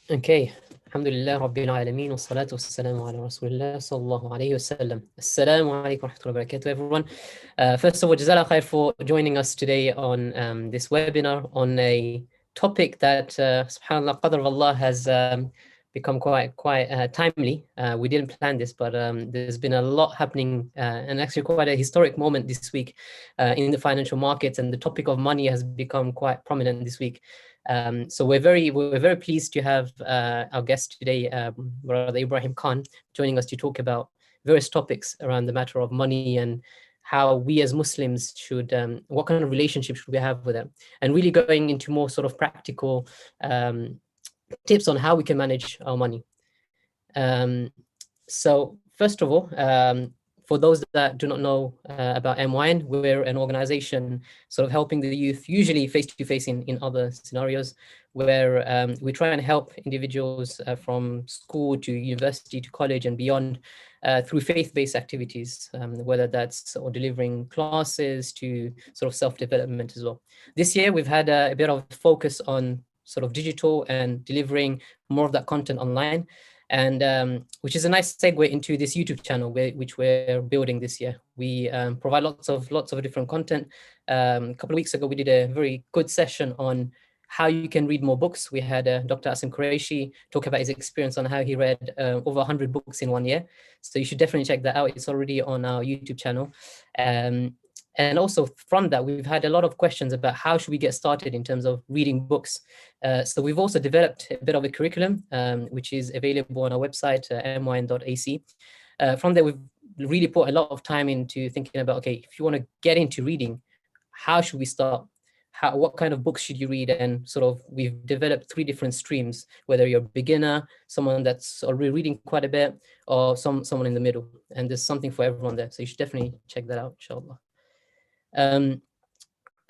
Okay. Alhamdulillah Rabbil Alameen wa salatu wa salamu ala Rasulillah sallallahu alayhi wa sallam. Assalamu alaikum wa rahmatullahi wa barakatuh, everyone. First of all, Jazakallah khair for joining us today on this webinar on a topic that, subhanAllah, Qadr of Allah has become quite timely. We didn't plan this, but there's been a lot happening and actually quite a historic moment this week in the financial markets, and the topic of money has become quite prominent this week. So we're very pleased to have our guest today, Brother Ibrahim Khan, joining us to talk about various topics around the matter of money and how we as Muslims should, what kind of relationship should we have with it, and really going into more sort of practical tips on how we can manage our money. So first of all, for those that do not know about MYN, we're an organization sort of helping the youth, usually face to face in other scenarios, where we try and help individuals from school to university to college and beyond through faith-based activities, whether that's or delivering classes to sort of self-development as well. This year, we've had a bit of focus on sort of digital and delivering more of that content online, and which is a nice segue into this YouTube channel which we're building this year. We provide lots of different content. A couple of weeks ago, we did a very good session on how you can read more books. We had Dr. Asim Qureshi talk about his experience on how he read over 100 books in 1 year. So you should definitely check that out. It's already on our YouTube channel. And also from that, we've had a lot of questions about how should we get started in terms of reading books. So we've also developed a bit of a curriculum, which is available on our website, myn.ac. From there, we've really put a lot of time into thinking about, okay, if you want to get into reading, how should we start? What kind of books should you read? And sort of, we've developed 3 different streams, whether you're a beginner, someone that's already reading quite a bit, or someone in the middle. And there's something for everyone there. So you should definitely check that out, inshallah. I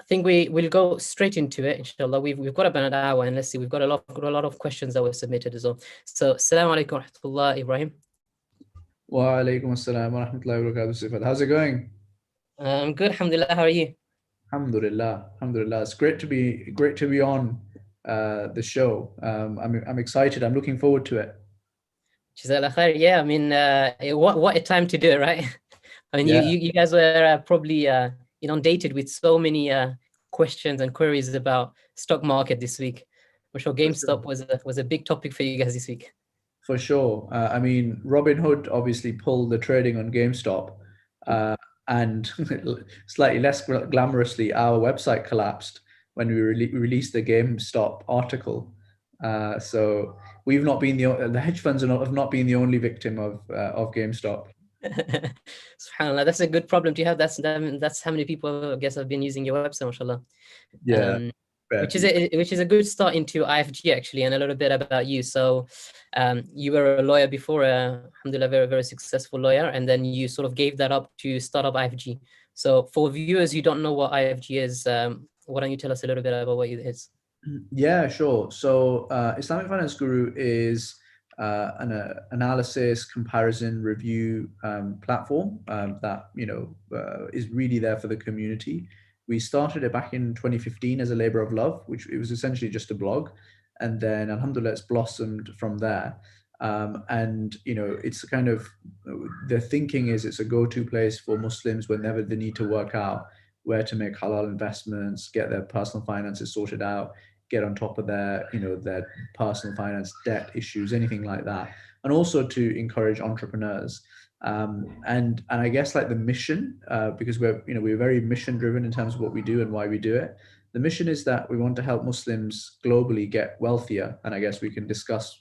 think we'll go straight into it, inshallah. We've got about an hour, and let's see, we've got a lot of questions that were submitted as well. So, assalamu alaikum wa rahmatullah, Ibrahim. Wa alaikum assalam wa rahmatullahi wa barakatuh, Sifat. How's it going? I'm good, alhamdulillah. How are you? Alhamdulillah, alhamdulillah. It's great to be on the show. I'm excited. I'm looking forward to it. Jazakallah khair. Yeah, I mean, what a time to do it, right? I mean, Yeah, you guys were probably inundated with so many questions and queries about stock market this week. I'm sure for sure. GameStop was a big topic for you guys this week. For sure. I mean, Robinhood obviously pulled the trading on GameStop, and slightly less glamorously, our website collapsed when we released the GameStop article. So we've not been the hedge funds have not been the only victim of GameStop. SubhanAllah, that's a good problem to have. That's how many people, I guess, have been using your website, mashallah. Yeah, fair Which is people. a good start into IFG, actually, and a little bit about you. So you were a lawyer before, alhamdulillah, very, very successful lawyer, and then you sort of gave that up to start up IFG. So for viewers who don't know what IFG is, why don't you tell us a little bit about what it is? Yeah, sure. So Islamic Finance Guru is an analysis, comparison, review platform that is really there for the community. We started it back in 2015 as a labor of love, which it was essentially just a blog, and then alhamdulillah it's blossomed from there. And it's kind of, the thinking is it's a go-to place for Muslims whenever they need to work out where to make halal investments, get their personal finances sorted out, get on top of their personal finance debt issues, anything like that, and also to encourage entrepreneurs. And I guess like the mission, because we're very mission driven in terms of what we do and why we do it. The mission is that we want to help Muslims globally get wealthier, and I guess we can discuss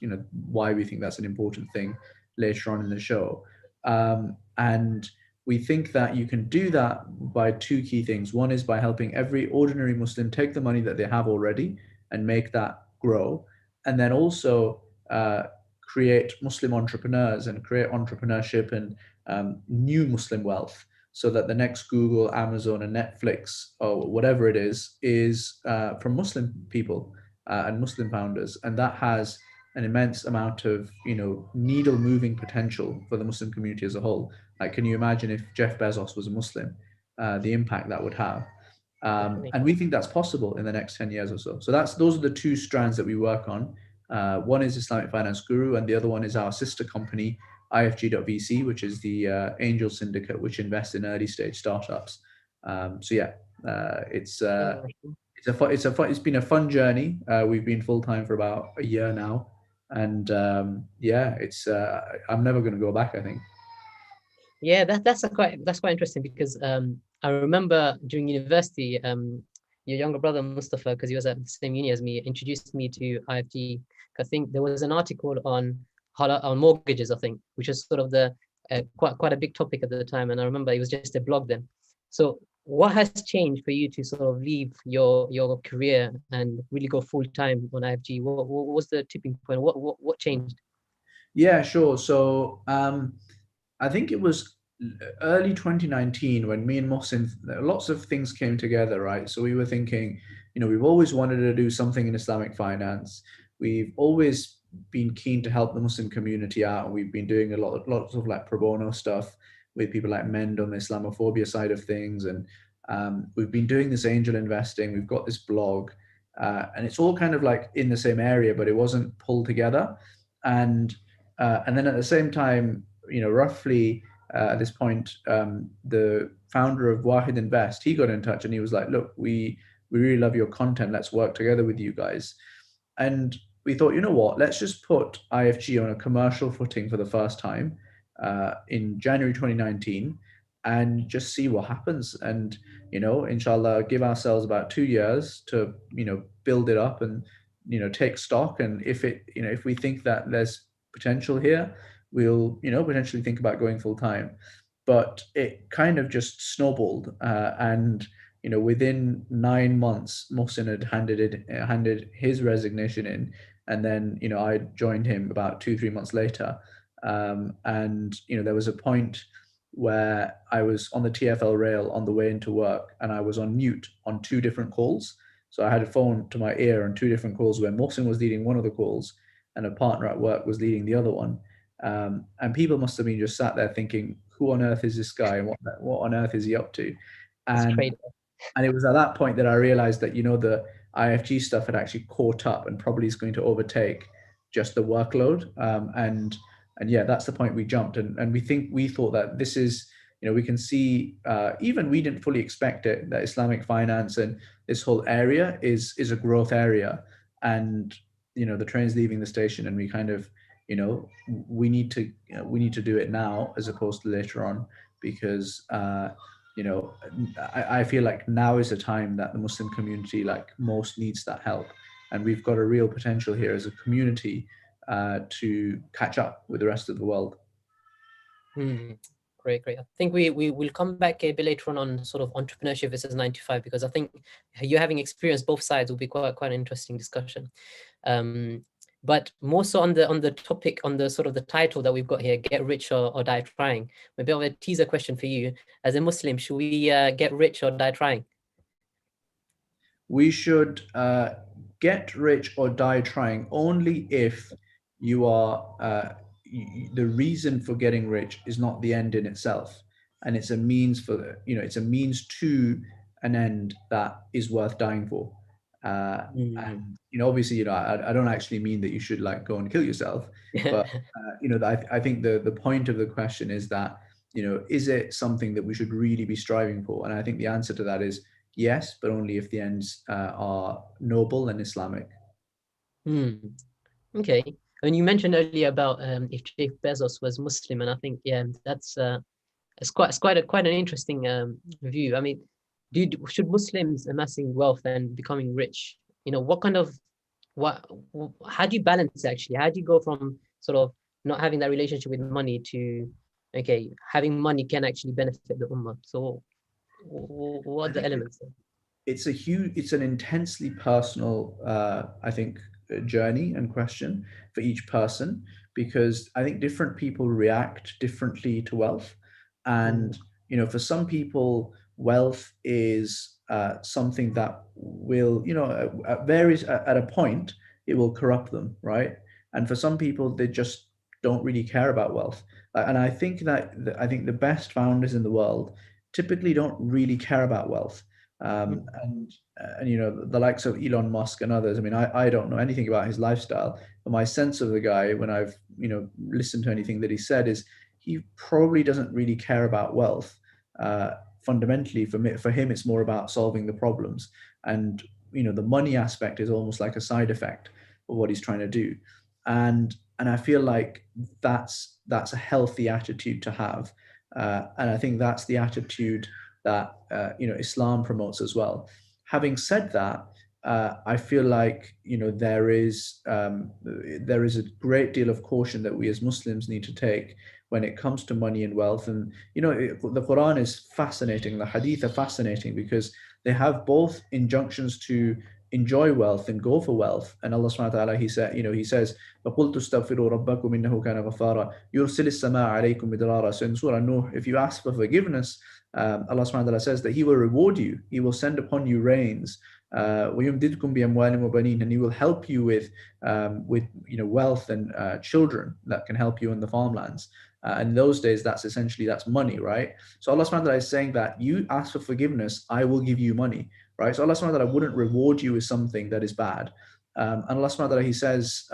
why we think that's an important thing later on in the show. And we think that you can do that by 2 key things. One is by helping every ordinary Muslim take the money that they have already and make that grow, and then also create Muslim entrepreneurs and create entrepreneurship and new Muslim wealth, so that the next Google, Amazon, and Netflix or whatever it is from Muslim people and Muslim founders, and that has an immense amount of needle moving potential for the Muslim community as a whole. Like, can you imagine if Jeff Bezos was a Muslim, the impact that would have? And we think that's possible in the next 10 years or so. So those are the 2 strands that we work on. One is Islamic Finance Guru, and the other one is our sister company, IFG.VC, which is the angel syndicate which invests in early stage startups. So yeah, it's been a fun journey. We've been full time for about a year now, and yeah, I'm never going to go back, I think. Yeah, that's quite interesting because I remember during university, your younger brother Mustafa, because he was at the same uni as me, introduced me to IFG. I think there was an article on on mortgages, I think, which was sort of the quite a big topic at the time, and I remember it was just a blog then. So, what has changed for you to sort of leave your career and really go full time on IFG? What was the tipping point? What changed? Yeah, sure. So I think it was early 2019 when me and Mohsin, lots of things came together, right? So we were thinking, we've always wanted to do something in Islamic finance. We've always been keen to help the Muslim community out. And we've been doing lots of like pro bono stuff with people like Mend on the Islamophobia side of things. And we've been doing this angel investing. We've got this blog. And it's all kind of like in the same area, but it wasn't pulled together. And then at the same time, roughly at this point, the founder of Wahid Invest, he got in touch and he was like, "Look, we really love your content. Let's work together with you guys." And we thought, you know what? Let's just put IFG on a commercial footing for the first time in January 2019, and just see what happens. And inshallah, give ourselves about 2 years to build it up and take stock. And if we think that there's potential here, we'll potentially think about going full time. But it kind of just snowballed, and within 9 months, Mohsin had handed his resignation in, and then I joined him about 2-3 months later. And there was a point where I was on the TFL rail on the way into work, and I was on mute on two different calls. So I had a phone to my ear on two different calls where Mohsin was leading one of the calls and a partner at work was leading the other one. And people must have been just sat there thinking, who on earth is this guy and what on earth is he up to? It's And trade. and it was at that point that I realized that the IFG stuff had actually caught up and probably is going to overtake just the workload. And yeah, that's the point we jumped. And we thought that this is, we can see, even we didn't fully expect it, that Islamic finance and this whole area is a growth area. And the train's leaving the station, and we kind of, we need to do it now as opposed to later on, because I feel like now is the time that the Muslim community like most needs that help, and we've got a real potential here as a community to catch up with the rest of the world. Hmm. Great, great. I think we will come back a bit later on sort of entrepreneurship versus 9 to 5, because I think you having experienced both sides will be quite an interesting discussion. But more so on the topic, on the sort of the title that we've got here, get rich or die trying. Maybe I'll have a teaser question for you. As a Muslim, should we get rich or die trying? We should get rich or die trying only if you are the reason for getting rich is not the end in itself, and it's a means for it's a means to an end that is worth dying for. Mm. And obviously, I don't actually mean that you should like go and kill yourself, but I think the point of the question is that is it something that we should really be striving for? And I think the answer to that is yes, but only if the ends are noble and Islamic. Hmm. Okay. And you mentioned earlier about if Jeff Bezos was Muslim, and I think that's quite an interesting view. I mean, should Muslims amassing wealth and becoming rich, what kind of what how do you balance it actually? How do you go from sort of not having that relationship with money to okay, having money can actually benefit the ummah? So what I are the think elements? it's an intensely personal, I think, journey and question for each person, because I think different people react differently to wealth. Mm, And for some people, wealth is something that will varies at a point, it will corrupt them, right? And for some people, they just don't really care about wealth. And I think the best founders in the world typically don't really care about wealth. And you know, the likes of Elon Musk and others. I mean, I don't know anything about his lifestyle, but my sense of the guy, when I've, you know, listened to anything that he said, is he probably doesn't really care about wealth. Fundamentally, for him, it's more about solving the problems, and you know, the money aspect is almost like a side effect of what he's trying to do. And I feel like that's a healthy attitude to have, and I think that's the attitude that you know, Islam promotes as well. Having said that, I feel like, you know, there is a great deal of caution that we as Muslims need to take when it comes to money and wealth. And you know, the Quran is fascinating, the Hadith are fascinating, because they have both injunctions to enjoy wealth and go for wealth. And Allah subhanahu wa ta'ala, he said, you know, he says, فَقُلْتُ اسْتَغْفِرُوا رَبَّكُمْ إِنَّهُ كَانَ غَفَّارًا يُرْسِلِ السَّمَاءَ عَلَيْكُمْ مِدْرَارًا. So in Surah Nuh, if you ask for forgiveness, Allah subhanahu wa ta'ala says that He will reward you. He will send upon you rains. وَيُمْدِدْكُمْ بِأَمْوَالٍ وَبَنِينَ, and He will help you with you know, wealth and children that can help you in the farmlands. In those days, that's money, right? So Allah subhanahu wa ta'ala is saying that you ask for forgiveness, I will give you money, right? So Allah subhanahu wa ta'ala wouldn't reward you with something that is bad. And Allah subhanahu wa ta'ala, He says,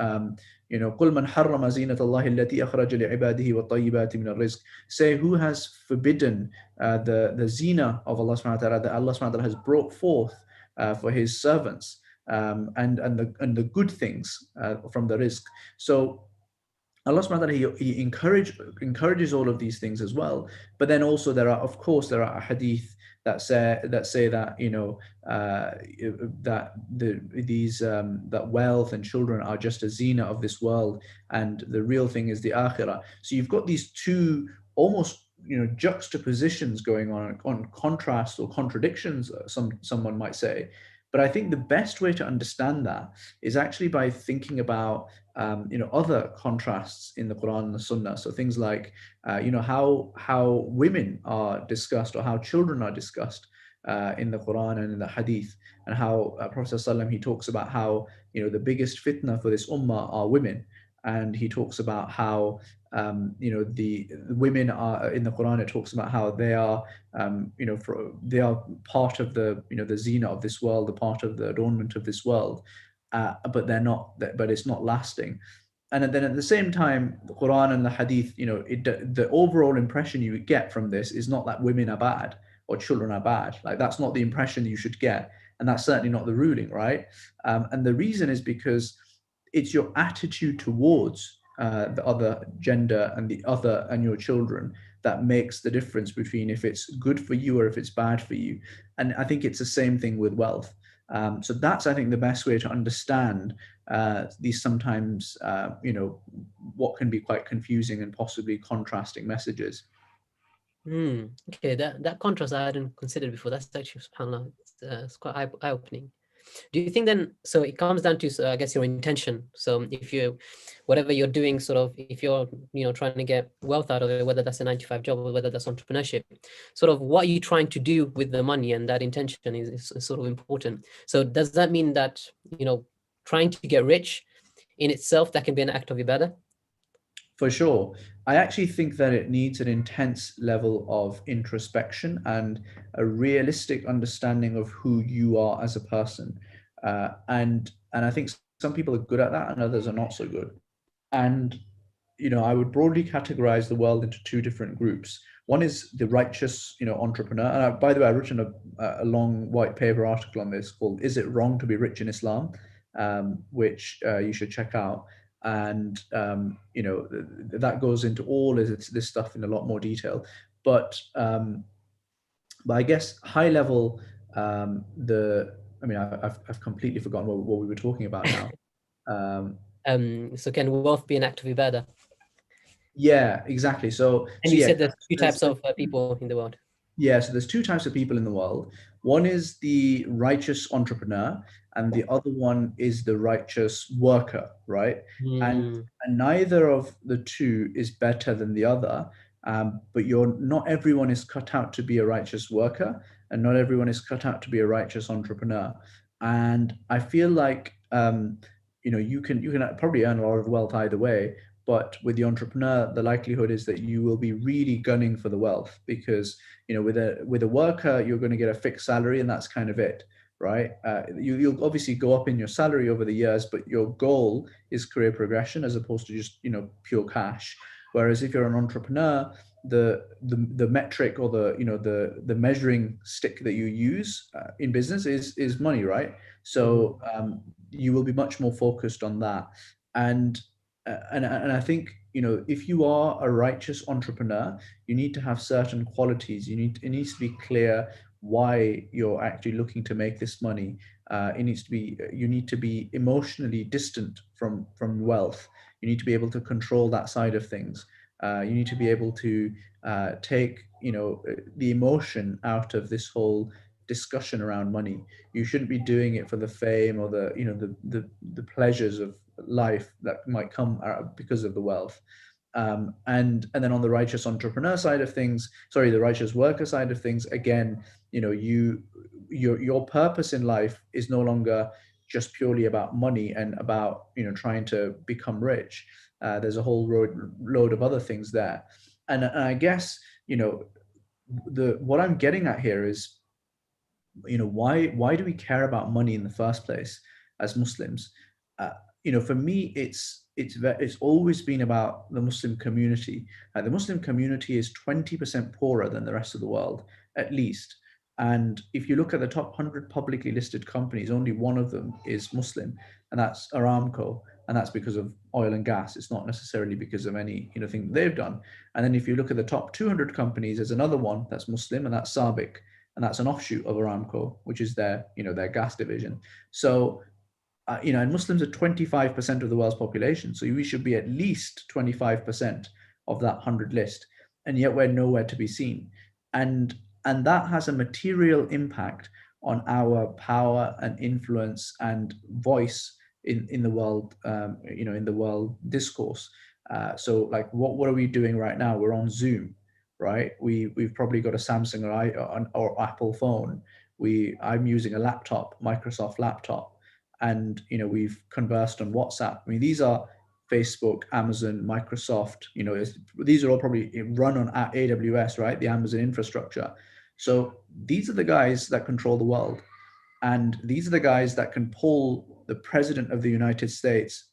you know, قُلْ مَنْ حَرَّمَ زِينَةَ اللَّهِ الَّتِي أَخْرَجَ لِعِبَادِهِ وَالطَّيِّبَاتِ مِنَ الرِّزْقِ. Say, who has forbidden the zina of Allah subhanahu wa ta'ala, that Allah subhanahu wa ta'ala has brought forth for His servants, and the good things from the rizq. So Allah subhanahu wa ta'ala, he encourages all of these things as well. But then also there are hadith that say that, you know, that that wealth and children are just a zina of this world, and the real thing is the akhirah. So you've got these two almost, you know, juxtapositions going on contrast or contradictions, someone might say. But I think the best way to understand that is actually by thinking about you know, other contrasts in the Quran and the Sunnah. So things like you know, how women are discussed, or how children are discussed in the Quran and in the Hadith, and how Prophet ﷺ, he talks about how, you know, the biggest fitna for this ummah are women, and he talks about how you know, the women are in the Quran. It talks about how they are you know, they are part of the, you know, the zina of this world, the part of the adornment of this world. But they're not, but it's not lasting. And then at the same time, the Quran and the Hadith, you know, the overall impression you get from this is not that women are bad or children are bad. Like, that's not the impression you should get, and that's certainly not the ruling, right? And the reason is because it's your attitude towards the other gender and the other and your children that makes the difference between if it's good for you or if it's bad for you. And I think it's the same thing with wealth. So that's, I think, the best way to understand these sometimes, you know, what can be quite confusing and possibly contrasting messages. Okay, that contrast I hadn't considered before. That's actually, subhanAllah, it's quite eye-opening. Do you think then, so it comes down to, I guess, your intention. So if you, whatever you're doing, sort of, if you're, you know, trying to get wealth out of it, whether that's a 9 to 5 job or whether that's entrepreneurship, sort of what are you trying to do with the money, and that intention is sort of important. So does that mean that, you know, trying to get rich in itself, that can be an act of ibadah? For sure. I actually think that it needs an intense level of introspection and a realistic understanding of who you are as a person. And I think some people are good at that and others are not so good. And you know, I would broadly categorize the world into two different groups. One is the righteous, you know, entrepreneur. And by the way, I've written a long white paper article on this called "Is It Wrong to Be Rich in Islam?" Which you should check out. And you know, that goes into all this stuff in a lot more detail. But I guess high level, I mean, I've completely forgotten what we were talking about now. So can wealth be an act of ibadah? Yeah, exactly. So And so you yeah, said there's two types of people in the world. yeah, so there's two types of people in the world. One is the righteous entrepreneur, and the other one is the righteous worker, right? And, Mm. and neither of the two is better than the other. But not everyone is cut out to be a righteous worker, and not everyone is cut out to be a righteous entrepreneur. And I feel like you know, you can probably earn a lot of wealth either way, But with the entrepreneur, the likelihood is that you will be really gunning for the wealth, because with a worker, you're going to get a fixed salary, and that's kind of it, right? You'll obviously go up in your salary over the years, but your goal is career progression as opposed to just pure cash. Whereas if you're an entrepreneur, the metric, or the measuring stick that you use in business is money, right? So you will be much more focused on that. And I think, if you are a righteous entrepreneur, you need to have certain qualities. It needs to be clear why you're actually looking to make this money. You need to be emotionally distant from wealth. You need to be able to control that side of things. You need to be able to take the emotion out of this whole discussion around money. You shouldn't be doing it for the fame or the pleasures of life that might come because of the wealth. And then on the righteous entrepreneur side of things, sorry, the righteous worker side of things, again, your purpose in life is no longer just purely about money and about trying to become rich. There's a whole load of other things there, and I guess what I'm getting at here is, why do we care about money in the first place as Muslims? For me, it's always been about the Muslim community. The Muslim community is 20% poorer than the rest of the world, at least. And if you look at the top 100 publicly listed companies, only one of them is Muslim, and that's Aramco. And that's because of oil and gas. It's not necessarily because of any thing they've done. And then if you look at the top 200 companies, there's another one that's Muslim, and that's Sabic, and that's an offshoot of Aramco, which is their gas division. So and Muslims are 25% of the world's population, so we should be at least 25% of that 100 list, and yet we're nowhere to be seen. And that has a material impact on our power and influence and voice in the world, in the world discourse. So like, what are we doing right now? We're on Zoom, right? We've probably got a Samsung or Apple phone. I'm using a laptop, Microsoft laptop, and we've conversed on WhatsApp. I mean, these are Facebook, Amazon, Microsoft. These are all probably run on AWS, right? The Amazon infrastructure. So these are the guys that control the world, and these are the guys that can pull the president of the United States,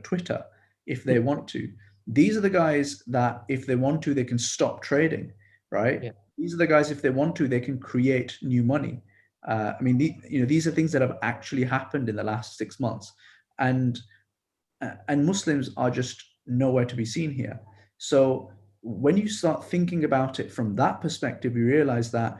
Twitter, if they want to. These are the guys that, if they want to, they can stop trading, right? Yeah. These are the guys, if they want to, they can create new money. I mean, these are things that have actually happened in the last 6 months, and Muslims are just nowhere to be seen here. So when you start thinking about it from that perspective, you realize that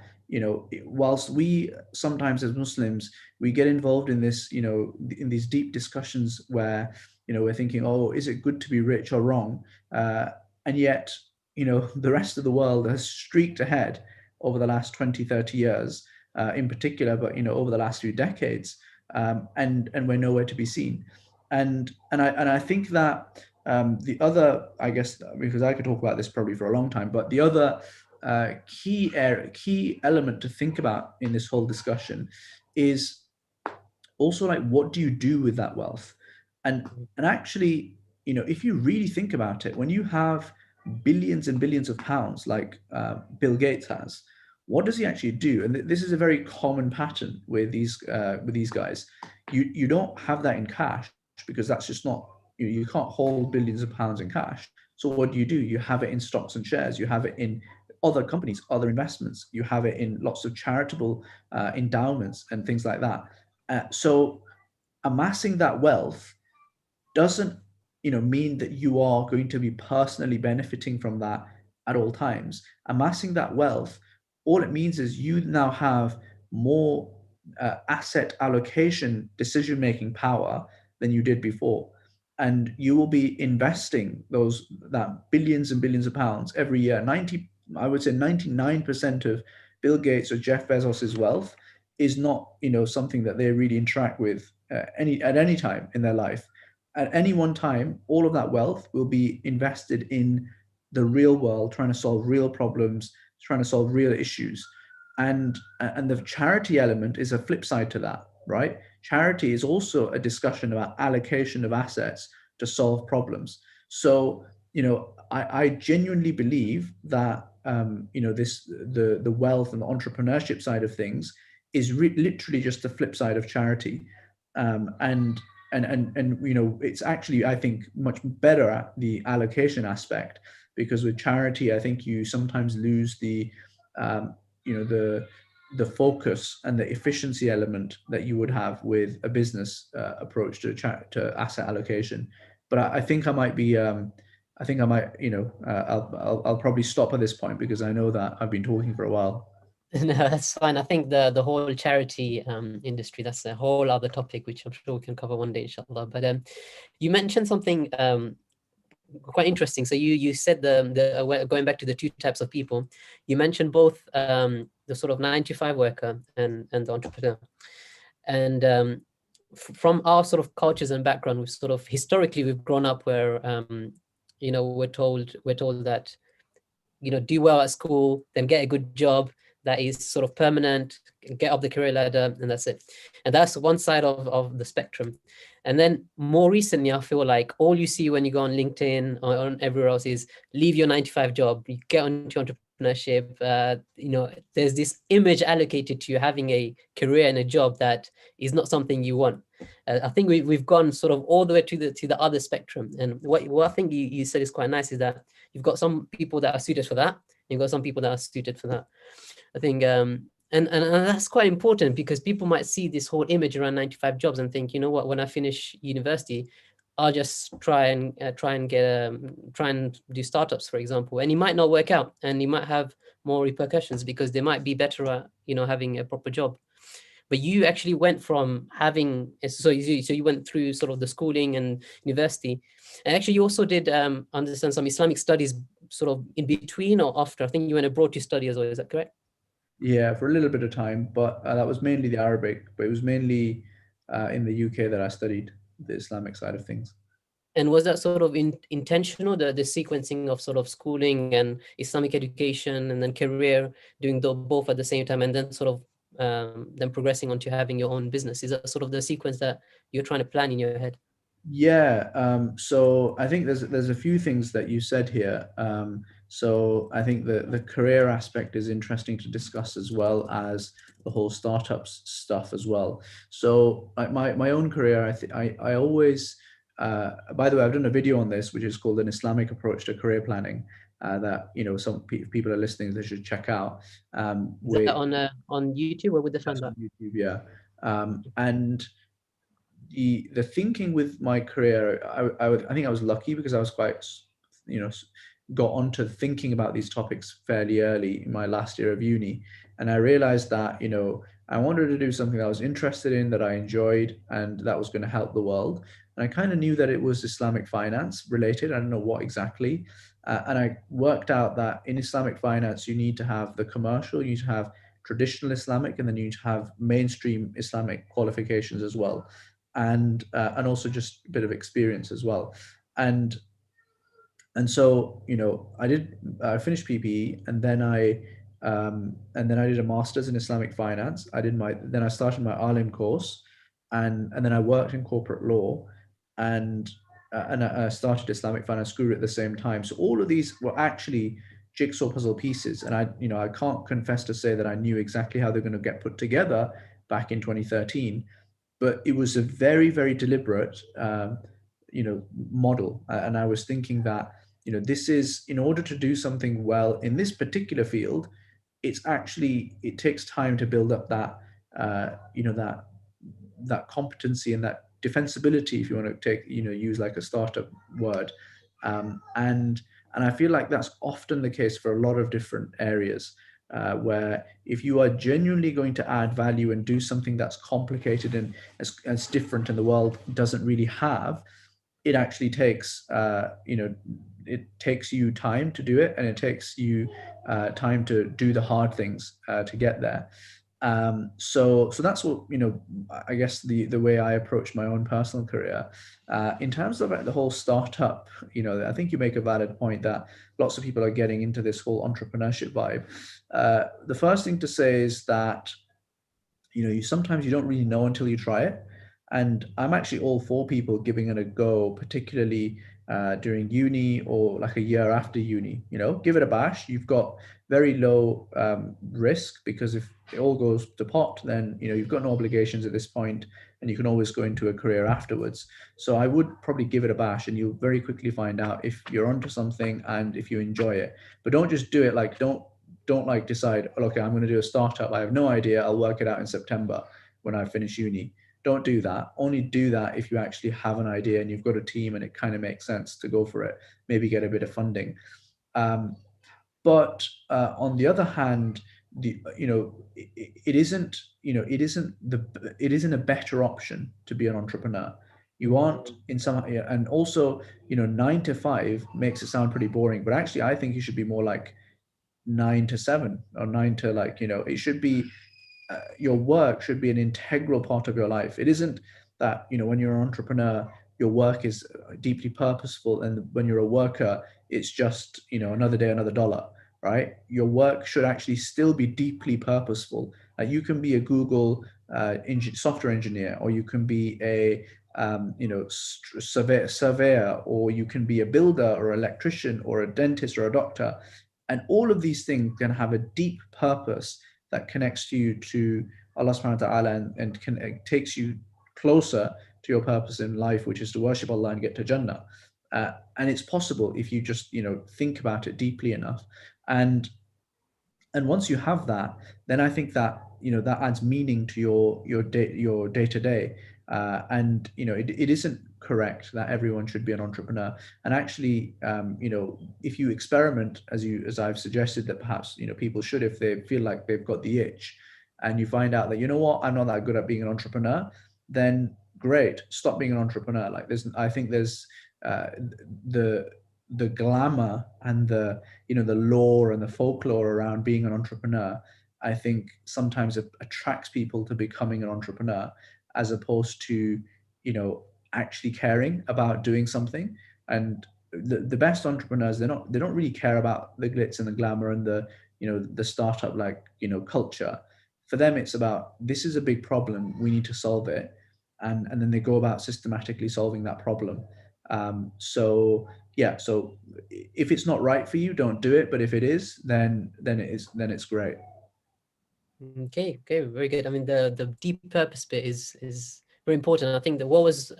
whilst we sometimes as Muslims, we get involved in this, in these deep discussions where we're thinking, oh, is it good to be rich or wrong? And yet the rest of the world has streaked ahead over the last 20, 30 years. In particular, but over the last few decades, and we're nowhere to be seen. And I think that the other, I guess, because I could talk about this probably for a long time, but the other key element to think about in this whole discussion is also, like, what do you do with that wealth? And actually, if you really think about it, when you have billions and billions of pounds, like Bill Gates has, what does he actually do? And this is a very common pattern with these guys. You don't have that in cash, because that's just not, you can't hold billions of pounds in cash. So what do? You have it in stocks and shares. You have it in other companies, other investments. You have it in lots of charitable endowments and things like that. So amassing that wealth doesn't mean that you are going to be personally benefiting from that at all times. Amassing that wealth, all it means is you now have more asset allocation, decision-making power than you did before. And you will be investing that billions and billions of pounds every year. I would say 99% of Bill Gates or Jeff Bezos's wealth is not, something that they really interact with at any time in their life. At any one time, all of that wealth will be invested in the real world, trying to solve real problems, trying to solve real issues. And the charity element is a flip side to that, right? Charity is also a discussion about allocation of assets to solve problems. So, I genuinely believe that, the wealth and the entrepreneurship side of things is literally just the flip side of charity. And it's actually, I think, much better at the allocation aspect, because with charity, I think you sometimes lose um, the focus and the efficiency element that you would have with a business approach to asset allocation. But I think I might be, I think I might, I'll probably stop at this point, because I know that I've been talking for a while. No, that's fine. I think the whole charity industry, that's a whole other topic, which I'm sure we can cover one day, inshallah. But you mentioned something quite interesting. So you said going back to the two types of people, you mentioned both the sort of 9 to 5 worker and the entrepreneur. And from our sort of cultures and background, we've sort of historically we've grown up where we're told that do well at school, then get a good job that is sort of permanent, get up the career ladder, and that's it. And that's one side of the spectrum. And then more recently, I feel like all you see when you go on LinkedIn or on everywhere else is leave your 9 to 5 job, you get into entrepreneurship. There's this image allocated to you having a career and a job that is not something you want. I think we've gone sort of all the way to the other spectrum. And what I think you said is quite nice is that you've got some people that are suited for that, and you've got some people that are suited for that. I think, and that's quite important, because people might see this whole image around 9 to 5 jobs and think, you know what, when I finish university, I'll just try and do startups, for example, and it might not work out, and you might have more repercussions because they might be better at having a proper job. But you actually went from having, so you went through sort of the schooling and university, and actually you also did understand some Islamic studies sort of in between or after. I think you went abroad to study as well. Is that correct? Yeah, for a little bit of time, but that was mainly the Arabic. But it was mainly in the UK that I studied the Islamic side of things. And was that sort of intentional, the sequencing of sort of schooling and Islamic education and then career, doing both at the same time, and then sort of then progressing on to having your own business? Is that sort of the sequence that you're trying to plan in your head? Yeah, so I think there's a few things that you said here. So I think the career aspect is interesting to discuss, as well as the whole startups stuff as well. So my own career, I always, by the way, I've done a video on this, which is called an Islamic approach to career planning. That some people are listening, they should check out. Is that on YouTube, or would they find That's that? on YouTube, yeah. And the thinking with my career, I think I was lucky, because I was quite, got onto thinking about these topics fairly early in my last year of uni. And I realized that, I wanted to do something that I was interested in, that I enjoyed, and that was going to help the world. And I kind of knew that it was Islamic finance related. I don't know what exactly. And I worked out that in Islamic finance, you need to have the commercial, you need to have traditional Islamic, and then you need to have mainstream Islamic qualifications as well, and also just a bit of experience as well. And so, I finished PPE, and then I did a master's in Islamic finance. Then I started my alim course, and then I worked in corporate law, and I started Islamic finance guru at the same time. So all of these were actually jigsaw puzzle pieces, and I can't confess to say that I knew exactly how they're going to get put together back in 2013, but it was a very, very deliberate, model. And I was thinking that, this is, in order to do something well in this particular field, it takes time to build up that, that competency and that defensibility, if you want to use like a startup word. And I feel like that's often the case for a lot of different areas. Where if you are genuinely going to add value and do something that's complicated and as different and the world doesn't really have, it actually takes, it takes you time to do it, and it takes you time to do the hard things to get there. So that's what, I guess the way I approach my own personal career. In terms of the whole startup, I think you make a valid point that lots of people are getting into this whole entrepreneurship vibe. The first thing to say is that, you sometimes you don't really know until you try it. And I'm actually all for people giving it a go, particularly during uni or like a year after uni. You know, give it a bash. You've got very low risk, because if it all goes to pot, then you know you've got no obligations at this point, and you can always go into a career afterwards. So I would probably give it a bash, and you'll very quickly find out if you're onto something and if you enjoy it. But don't just do it like don't like decide, oh, okay, I'm going to do a startup. I have no idea. I'll work it out in September when I finish uni. Don't do that. Only do that if you actually have an idea and you've got a team and it kind of makes sense to go for it. Maybe get a bit of funding. But on the other hand, it isn't it isn't a better option to be an entrepreneur. You aren't in some, and also 9 to 5 makes it sound pretty boring, but actually I think you should be more like 9 to 7 or nine to like it should be your work should be an integral part of your life. It isn't that, when you're an entrepreneur, your work is deeply purposeful, and when you're a worker, it's just, another day, another dollar, right? Your work should actually still be deeply purposeful. You can be a Google software engineer, or you can be a surveyor, or you can be a builder or electrician or a dentist or a doctor. And all of these things can have a deep purpose that connects you to Allah subhanahu wa ta'ala, and takes you closer to your purpose in life, which is to worship Allah and get to Jannah. And it's possible if you just, think about it deeply enough. And once you have that, then I think that that adds meaning to your day to day. And it isn't correct that everyone should be an entrepreneur. And actually, if you experiment, as I've suggested, that perhaps people should, if they feel like they've got the itch, and you find out that I'm not that good at being an entrepreneur, then great, stop being an entrepreneur. Like I think there's the glamour and the the lore and the folklore around being an entrepreneur, I think sometimes it attracts people to becoming an entrepreneur, as opposed to actually caring about doing something. And the best entrepreneurs, they don't really care about the glitz and the glamour and the the startup culture. For them, it's about, this is a big problem, we need to solve it, and then they go about systematically solving that problem. So yeah, so if it's not right for you, don't do it. But if it is, then it's great. Okay, very good. I mean, the deep purpose bit is very important. I think that what was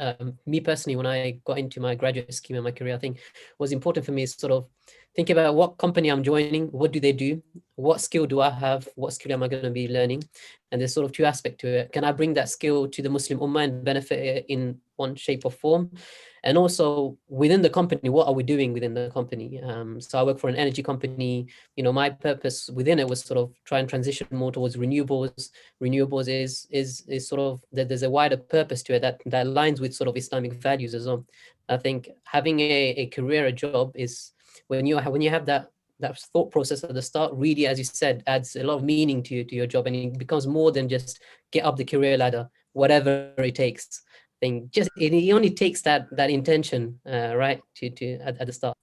me personally, when I got into my graduate scheme in my career, I think was important for me is sort of think about what company I'm joining, what do they do, what skill do I have, what skill am I going to be learning, and there's sort of two aspects to it. Can I bring that skill to the Muslim Ummah and benefit it in one shape or form? And also within the company, what are we doing within the company? So I work for an energy company. My purpose within it was sort of try and transition more towards renewables. Renewables is sort of that there's a wider purpose to it that aligns with sort of Islamic values as well. I think having a career, a job, is when you have that thought process at the start, really, as you said, adds a lot of meaning to your job, and it becomes more than just get up the career ladder, whatever it takes. Thing just it only takes that intention, right, to at the start.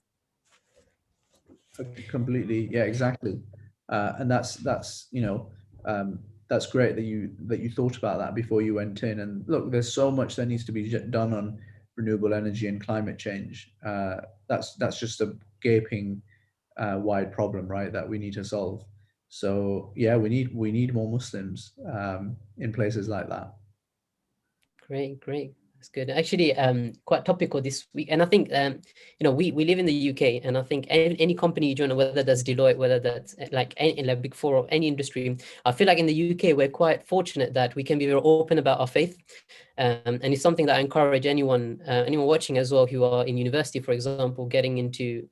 Completely, yeah, exactly. And that's great that you thought about that before you went in. And look, there's so much that needs to be done on renewable energy and climate change. That's just a gaping wide problem, right, that we need to solve. So yeah, we need more Muslims in places like that. Great. That's good. Actually, quite topical this week. And I think, we live in the UK, and I think any company you join, whether that's Deloitte, whether that's like any like Big Four or any industry, I feel like in the UK we're quite fortunate that we can be very open about our faith. And it's something that I encourage anyone watching as well who are in university, for example, getting into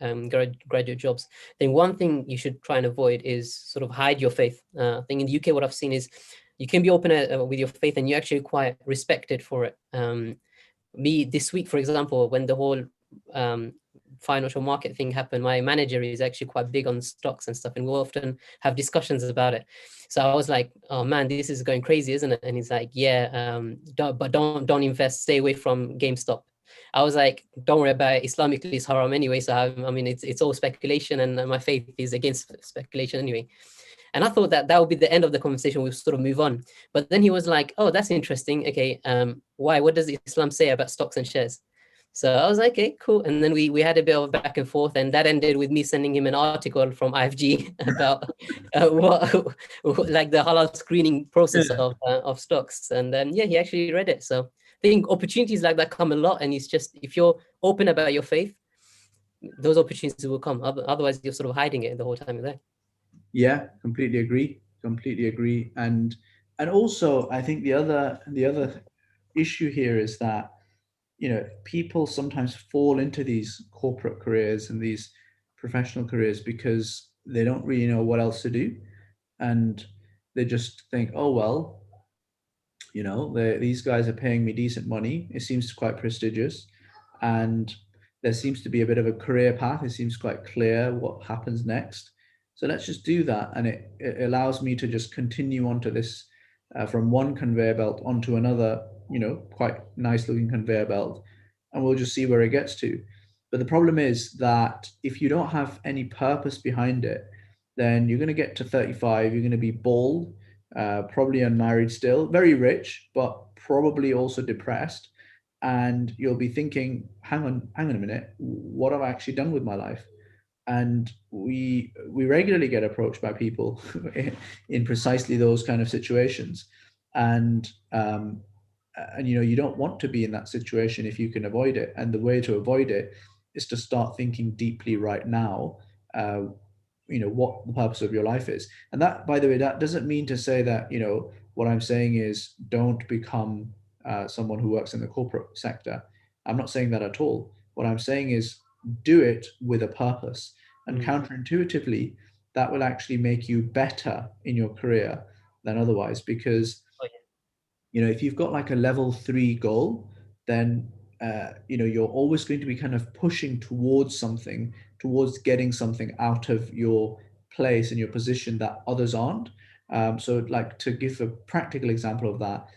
graduate jobs. Then one thing you should try and avoid is sort of hide your faith. I think in the UK, what I've seen is you can be open with your faith, and you're actually quite respected for it. Me this week, for example, when the whole financial market thing happened, my manager is actually quite big on stocks and stuff, and we'll often have discussions about it. So I was like, oh man, this is going crazy, isn't it? And he's like, yeah, don't invest, stay away from GameStop. I was like, don't worry about it. Islamically, it's haram anyway. So I mean, it's all speculation, and my faith is against speculation anyway. And I thought that that would be the end of the conversation. We'll sort of move on. But then he was like, "Oh, that's interesting. Okay, why? What does Islam say about stocks and shares?" So I was like, "Okay, cool." And then we had a bit of back and forth, and that ended with me sending him an article from IFG about like the halal screening process of stocks. And then yeah, he actually read it. So I think opportunities like that come a lot, and it's just if you're open about your faith, those opportunities will come. Otherwise, you're sort of hiding it the whole time you're there. Yeah, completely agree. Completely agree. And also, I think the other issue here is that, you know, people sometimes fall into these corporate careers and these professional careers because they don't really know what else to do, and they just think, oh well, you know, these guys are paying me decent money. It seems quite prestigious, and there seems to be a bit of a career path. It seems quite clear what happens next. So let's just do that, and it allows me to just continue onto this from one conveyor belt onto another, you know, quite nice looking conveyor belt, and we'll just see where it gets to. But the problem is that if you don't have any purpose behind it, then you're going to get to 35, you're going to be bald, probably unmarried still, very rich, but probably also depressed. And you'll be thinking, hang on a minute, what have I actually done with my life? And we regularly get approached by people in precisely those kind of situations. And and you know, you don't want to be in that situation if you can avoid it. And the way to avoid it is to start thinking deeply right now, uh, you know, what the purpose of your life is. And that, by the way, that doesn't mean to say that, you know, what I'm saying is don't become someone who works in the corporate sector. I'm not saying that at all. What I'm saying is do it with a purpose. And counterintuitively, that will actually make you better in your career than otherwise, because Oh, you know, if you've got like a level 3 goal, then you know, you're always going to be kind of pushing towards something, towards getting something out of your place and your position that others aren't. So like, to give a practical example of that,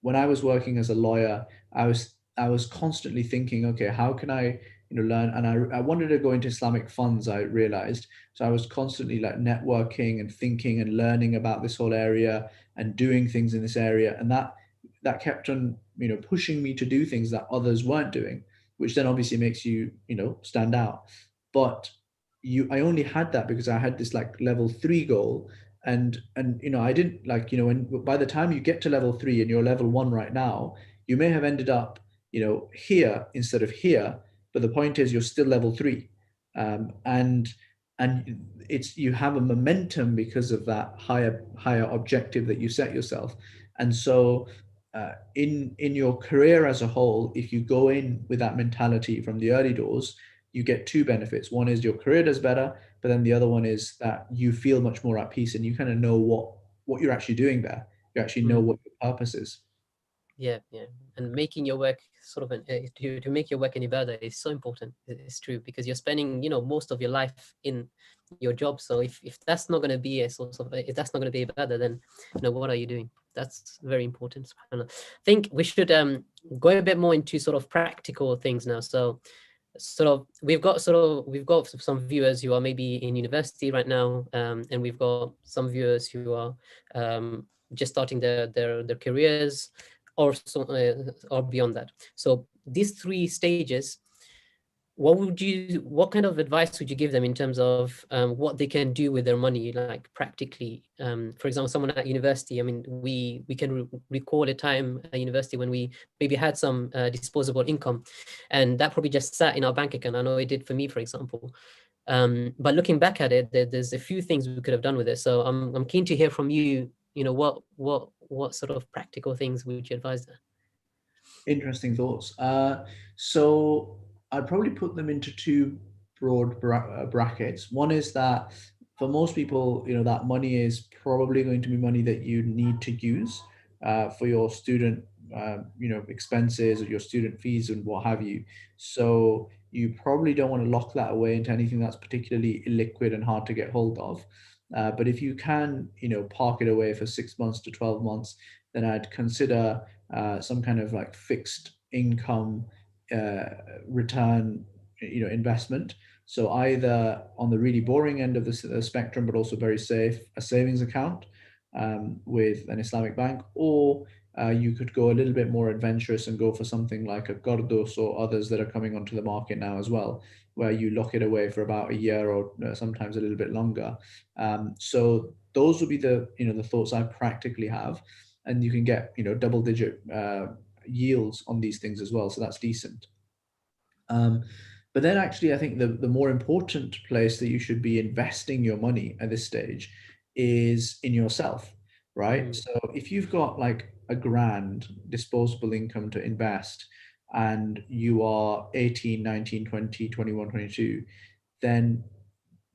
when I was working as a lawyer, I was constantly thinking, okay, how can I, you know, learn? And I wanted to go into Islamic funds, I realized. So I was constantly like networking and thinking and learning about this whole area and doing things in this area, and that kept on, you know, pushing me to do things that others weren't doing, which then obviously makes you, you know, stand out. But I only had that because I had this like level 3 goal. And you know, I didn't, like, you know, when by the time you get to level 3 and you're level 1 right now, you may have ended up, you know, here instead of here, but the point is you're still level 3. And it's, you have a momentum because of that higher objective that you set yourself. And so in your career as a whole, if you go in with that mentality from the early doors, you get two benefits. One is your career does better, but then the other one is that you feel much more at peace and you kind of know what you're actually doing there. You actually know yeah. what your purpose is. Yeah, yeah, and making your work sort of to make your work an ibadah is so important. It's true because you're spending, you know, most of your life in your job. So if that's not going to be a source of, if that's not going to be ibadah, then you know, what are you doing? That's very important. SubhanAllah. I think we should go a bit more into sort of practical things now. So we've got some viewers who are maybe in university right now, and we've got some viewers who are just starting their careers, or so, or beyond that. So these three stages, what kind of advice would you give them in terms of what they can do with their money, like practically? For example, someone at university, I mean, we can recall a time at university when we maybe had some disposable income, and that probably just sat in our bank account. I know it did for me, for example. But looking back at it, there's a few things we could have done with it. So I'm keen to hear from you. You know, what sort of practical things would you advise there? Interesting thoughts. So I'd probably put them into two broad brackets. One is that for most people, you know, that money is probably going to be money that you need to use for your student, you know, expenses or your student fees and what have you. So you probably don't want to lock that away into anything that's particularly illiquid and hard to get hold of. But if you can, you know, park it away for 6 months to 12 months, then I'd consider some kind of like fixed income uh, return, you know, investment. So either on the really boring end of the spectrum, but also very safe, a savings account with an Islamic bank, or you could go a little bit more adventurous and go for something like a Gordos or others that are coming onto the market now as well, where you lock it away for about a year or sometimes a little bit longer. So those would be the thoughts I practically have, and you can get double digit yields on these things as well. So that's decent. But then actually, I think the more important place that you should be investing your money at this stage is in yourself, right? Mm. So if you've got like a grand disposable income to invest and you are 18, 19, 20, 21, 22, then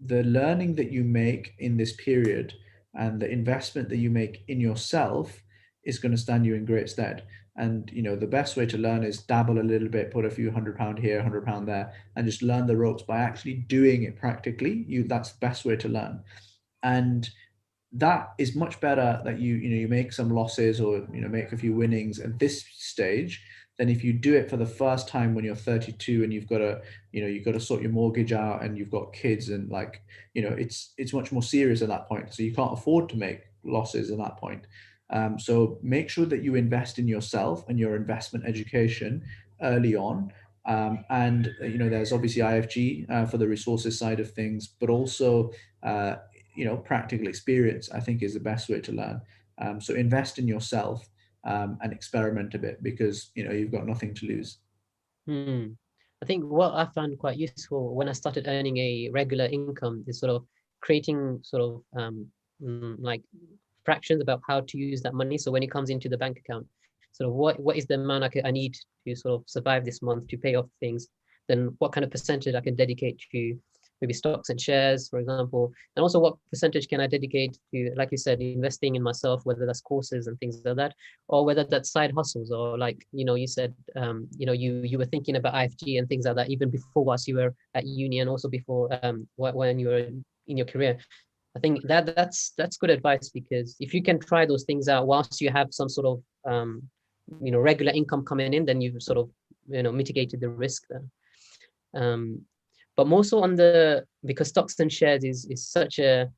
the learning that you make in this period and the investment that you make in yourself is going to stand you in great stead. And the best way to learn is dabble a little bit, put a few £100 here, £100 there, and just learn the ropes by actually doing it practically. That's the best way to learn. And that is much better that you make some losses or make a few winnings at this stage than if you do it for the first time when you're 32 and you've got to sort your mortgage out and you've got kids, and it's much more serious at that point, so you can't afford to make losses at that point. So make sure that you invest in yourself and your investment education early on. And there's obviously IFG for the resources side of things, but also practical experience, I think, is the best way to learn. So invest in yourself and experiment a bit, because you've got nothing to lose. Hmm. I think what I found quite useful when I started earning a regular income is sort of creating sort of like fractions about how to use that money. So when it comes into the bank account, sort of what is the amount I need to sort of survive this month to pay off things, then what kind of percentage I can dedicate to maybe stocks and shares, for example, and also what percentage can I dedicate to, like you said, investing in myself, whether that's courses and things like that, or whether that's side hustles, or like you said, you were thinking about IFG and things like that even before whilst you were at uni, and also before when you were in your career. I think that's good advice, because if you can try those things out whilst you have some sort of regular income coming in, then you've sort of mitigated the risk there. Um, but more so because stocks and shares is such a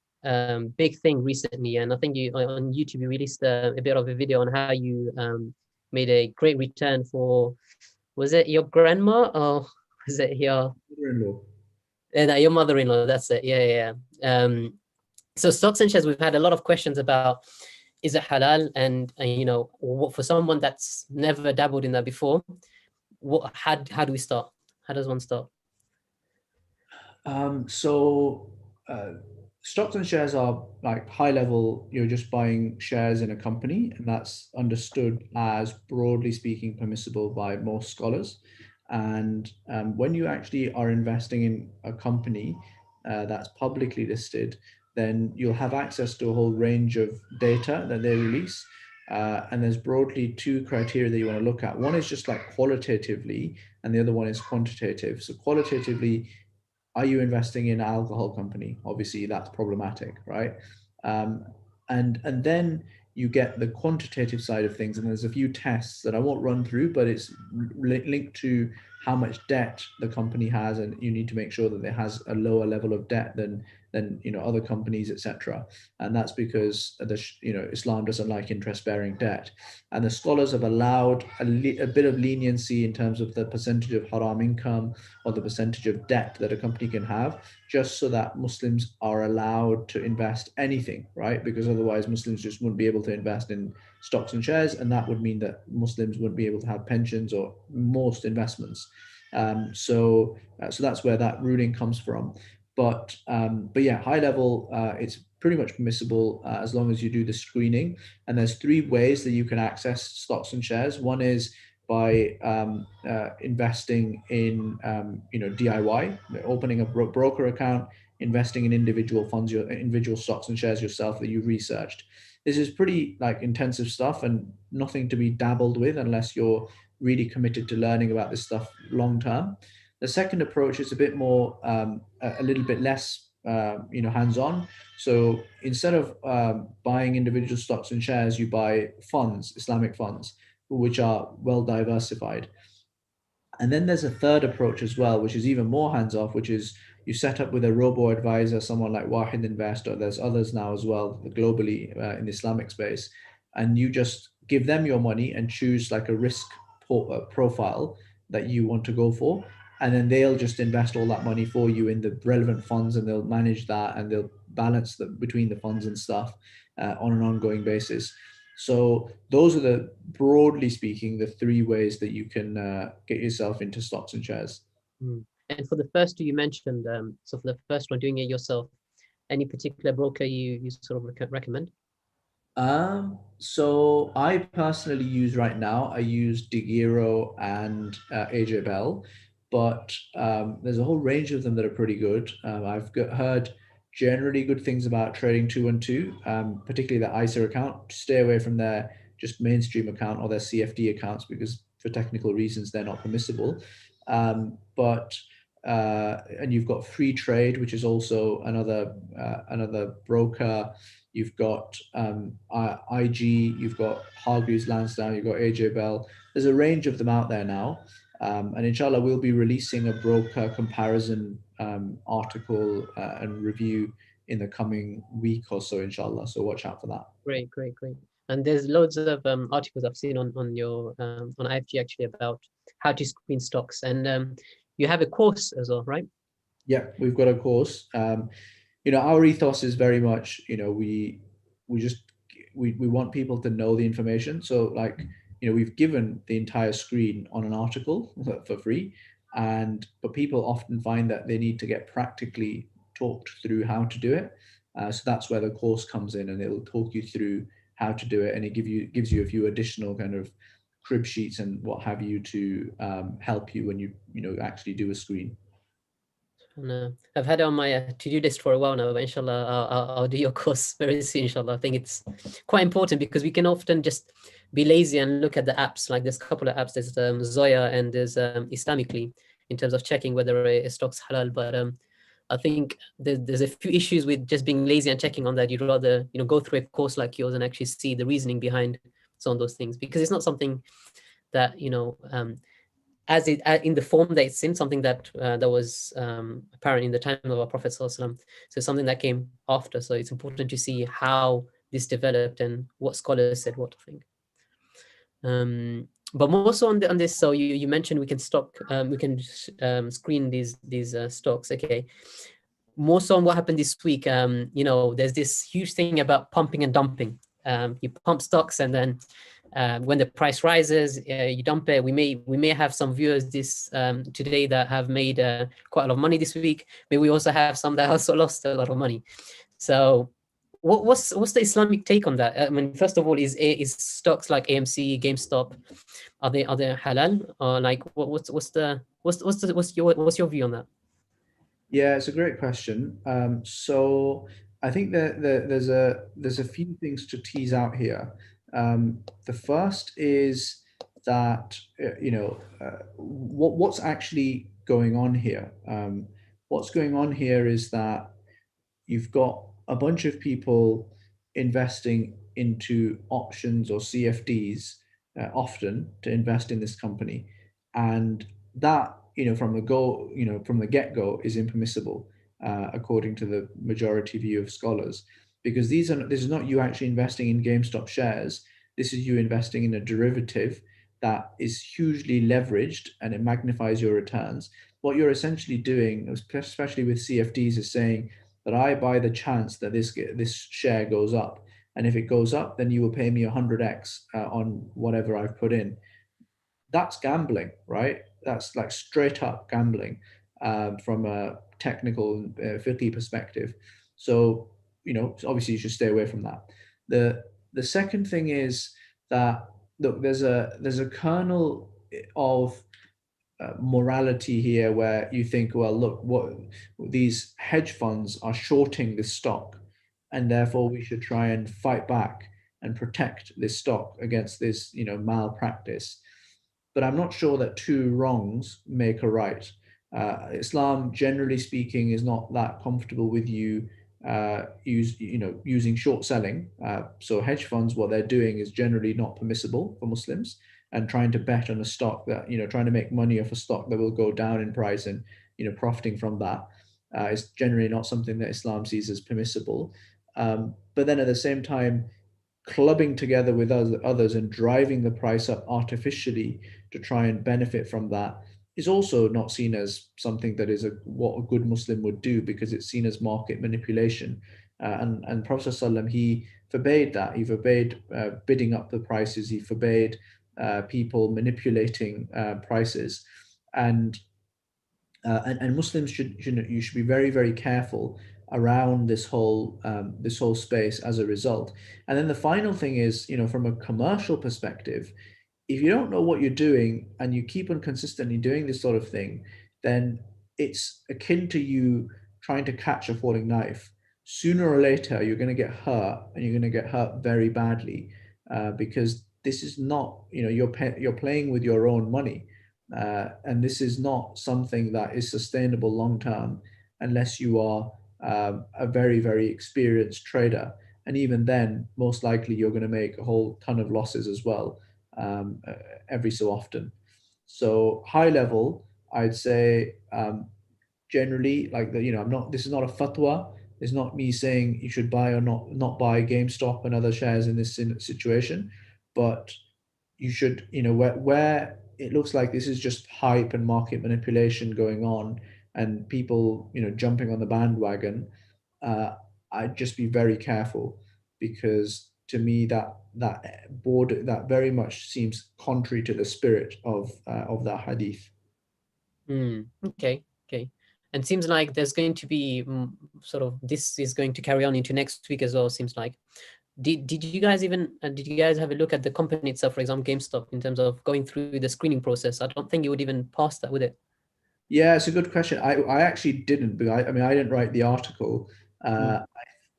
big thing recently, and I think you on YouTube you released a bit of a video on how you made a great return for, was it your grandma or was it your Mother-in-law. your mother-in-law? That's it. Yeah, yeah. So stocks and shares, we've had a lot of questions about, is it halal, and for someone that's never dabbled in that before, how do we start? How does one start? So stocks and shares are like high level. You're just buying shares in a company, and that's understood as, broadly speaking, permissible by most scholars. And when you actually are investing in a company that's publicly listed, then you'll have access to a whole range of data that they release. And there's broadly two criteria that you want to look at. One is just like qualitatively, and the other one is quantitative. So qualitatively, are you investing in an alcohol company? Obviously, that's problematic, right? Um, and then you get the quantitative side of things, and there's a few tests that I won't run through, but it's linked to how much debt the company has, and you need to make sure that it has a lower level of debt than other companies, etc. And that's because Islam doesn't like interest-bearing debt, and the scholars have allowed a bit of leniency in terms of the percentage of haram income or the percentage of debt that a company can have, just so that Muslims are allowed to invest anything, right? Because otherwise Muslims just wouldn't be able to invest in stocks and shares, and that would mean that Muslims wouldn't be able to have pensions or most investments. So that's where that ruling comes from. But yeah, high level, it's pretty much permissible as long as you do the screening. And there's three ways that you can access stocks and shares. One is by investing in DIY, opening a broker account, investing in individual funds, your individual stocks and shares yourself that you've researched. This is pretty like intensive stuff and nothing to be dabbled with unless you're really committed to learning about this stuff long term. The second approach is a bit more, a little bit less, hands-on. So instead of buying individual stocks and shares, you buy funds, Islamic funds, which are well diversified. And then there's a third approach as well, which is even more hands off, which is you set up with a robo advisor, someone like Wahid Invest, or there's others now as well globally in the Islamic space, and you just give them your money and choose like a risk profile that you want to go for, and then they'll just invest all that money for you in the relevant funds, and they'll manage that, and they'll balance between the funds and stuff on an ongoing basis. So those are the, broadly speaking, the three ways that you can get yourself into stocks and shares. Mm. And for the first two you mentioned, so for the first one, doing it yourself, any particular broker you sort of recommend? So I personally use right now, I use Digiro and AJ Bell, but there's a whole range of them that are pretty good. Heard generally good things about Trading 212, particularly the ISA account. Stay away from their just mainstream account or their CFD accounts because for technical reasons they're not permissible. But and you've got Free Trade, which is also another broker. You've got IG, you've got Hargreaves Lansdown, you've got AJ Bell. There's a range of them out there now. And inshallah, we'll be releasing a broker comparison article and review in the coming week or so, inshallah. So watch out for that. Great, great, great. And there's loads of articles I've seen on your on IFG actually about how to screen stocks, and you have a course as well, right? Yeah, we've got a course. Our ethos is very much, we just we want people to know the information. So like, we've given the entire screen on an article for free, but people often find that they need to get practically talked through how to do it. So that's where the course comes in, and it'll talk you through how to do it, and it gives you a few additional kind of crib sheets and what have you to help you when you actually do a screen. And I've had it on my to-do list for a while now, but inshallah, I'll do your course very soon, inshallah. I think it's quite important because we can often just be lazy and look at the apps. Like there's a couple of apps, there's Zoya and there's Islamically in terms of checking whether a stock's halal. But I think there's a few issues with just being lazy and checking on that. You'd rather go through a course like yours and actually see the reasoning behind some of those things, because it's not something that as it in the form that it's in, something that was apparent in the time of our Prophet ﷺ. So something that came after. So it's important to see how this developed and what scholars said what, I think. But more so on this, so you mentioned we can screen these stocks. Okay, more so on what happened this week. There's this huge thing about pumping and dumping. You pump stocks, and then when the price rises, you dump it. We may have some viewers today that have made quite a lot of money this week. Maybe we also have some that also lost a lot of money. So what's the Islamic take on that? I mean, first of all, is stocks like AMC, GameStop, are they halal, or like what's your view on that? Yeah, it's a great question. So I think that there's a few things to tease out here. The first is that what's actually going on here. What's going on here is that you've got a bunch of people investing into options or CFDs often to invest in this company, and that from the get go is impermissible according to the majority view of scholars, because this is not you actually investing in GameStop shares. This is you investing in a derivative that is hugely leveraged and it magnifies your returns. What you're essentially doing, especially with CFDs, is saying that I buy the chance that this share goes up, and if it goes up, then you will pay me 100x on whatever I've put in. That's gambling, right? That's like straight up gambling from a technical fiqh perspective. So obviously you should stay away from that. The second thing is that look, there's a kernel of morality here where you think, well, look, what these hedge funds are shorting this stock, and therefore we should try and fight back and protect this stock against this malpractice. But I'm not sure that two wrongs make a right. Islam, generally speaking, is not that comfortable with you using short selling. So hedge funds, what they're doing is generally not permissible for Muslims. and trying to bet on a stock that, trying to make money off a stock that will go down in price and, profiting from that, is generally not something that Islam sees as permissible. But then at the same time, clubbing together with others and driving the price up artificially to try and benefit from that is also not seen as something that is what a good Muslim would do, because it's seen as market manipulation. And Prophet ﷺ, he forbade that. He forbade bidding up the prices. He forbade people manipulating prices. And Muslims you should be very, very careful around this whole space as a result. And then the final thing is, from a commercial perspective, if you don't know what you're doing and you keep on consistently doing this sort of thing, then it's akin to you trying to catch a falling knife. Sooner or later, you're going to get hurt, and you're going to get hurt very badly, because this is not, you're playing with your own money, and this is not something that is sustainable long term unless you are a very, very experienced trader. And even then, most likely you're going to make a whole ton of losses as well, every so often. So high level, I'd say, generally, like I'm not. This is not a fatwa. It's not me saying you should buy or not buy GameStop and other shares in this situation, but you should, where it looks like this is just hype and market manipulation going on, and people, jumping on the bandwagon. uh, I'd just be very careful, because to me that very much seems contrary to the spirit of that hadith. Okay, okay. And seems like there's going to be sort of, this is going to carry on into next week as well. Seems like. Did you guys even did you guys have a look at the company itself, for example, GameStop, in terms of going through the screening process? I don't think you would even pass that, would it? Yeah, it's a good question. I actually didn't, but I mean, I didn't write the article. Mm.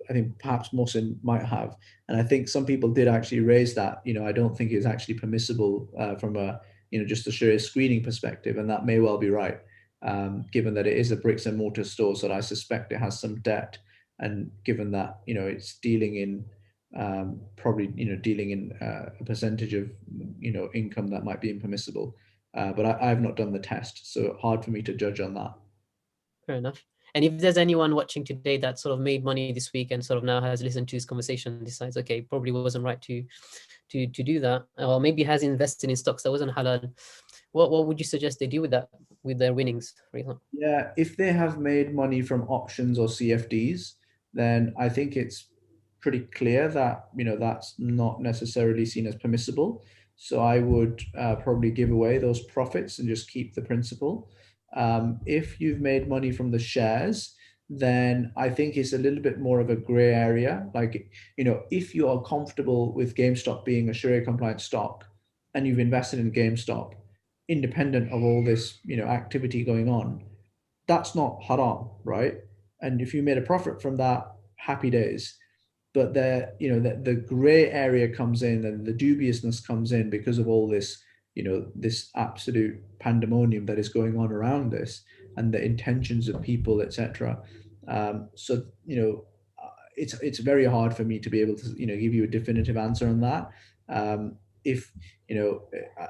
I think perhaps Mohsin might have, and I think some people did actually raise that. I don't think it's actually permissible from a, just a Sharia screening perspective, and that may well be right, given that it is a bricks and mortar store. So I suspect it has some debt, and given that, it's dealing in, probably, dealing in a percentage of, income that might be impermissible. But I have not done the test, so hard for me to judge on that. Fair enough. And if there's anyone watching today that sort of made money this week and sort of now has listened to this conversation and decides, okay, probably wasn't right to do that, or maybe has invested in stocks that wasn't halal, what would you suggest they do with that, with their winnings, for example? Yeah, if they have made money from options or CFDs, then I think it's pretty clear that, that's not necessarily seen as permissible. So I would probably give away those profits and just keep the principal. If you've made money from the shares, then I think it's a little bit more of a gray area. Like, if you are comfortable with GameStop being a Sharia compliant stock, and you've invested in GameStop, independent of all this, activity going on, that's not haram, right? And if you made a profit from that, happy days. But the gray area comes in, and the dubiousness comes in because of all this, this absolute pandemonium that is going on around this, and the intentions of people, etc. So, it's very hard for me to be able to, give you a definitive answer on that. If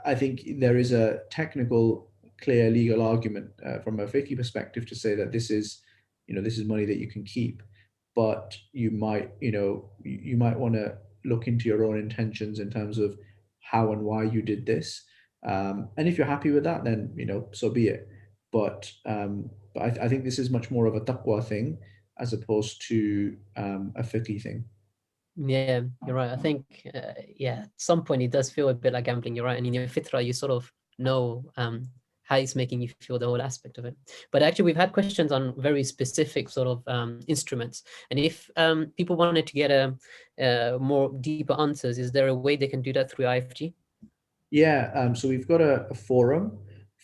I think there is a technical, clear legal argument from a fiqh perspective to say that this is money that you can keep, but you might, you might want to look into your own intentions in terms of how and why you did this. And if you're happy with that, then, so be it. But I think this is much more of a taqwa thing as opposed to a fiqh thing. Yeah, you're right. I think, yeah, at some point it does feel a bit like gambling. You're right. And in your fitra, you sort of know how it's making you feel, the whole aspect of it. But actually, we've had questions on very specific sort of instruments. And if people wanted to get a more deeper answers, is there a way they can do that through IFG? Yeah, so we've got a forum,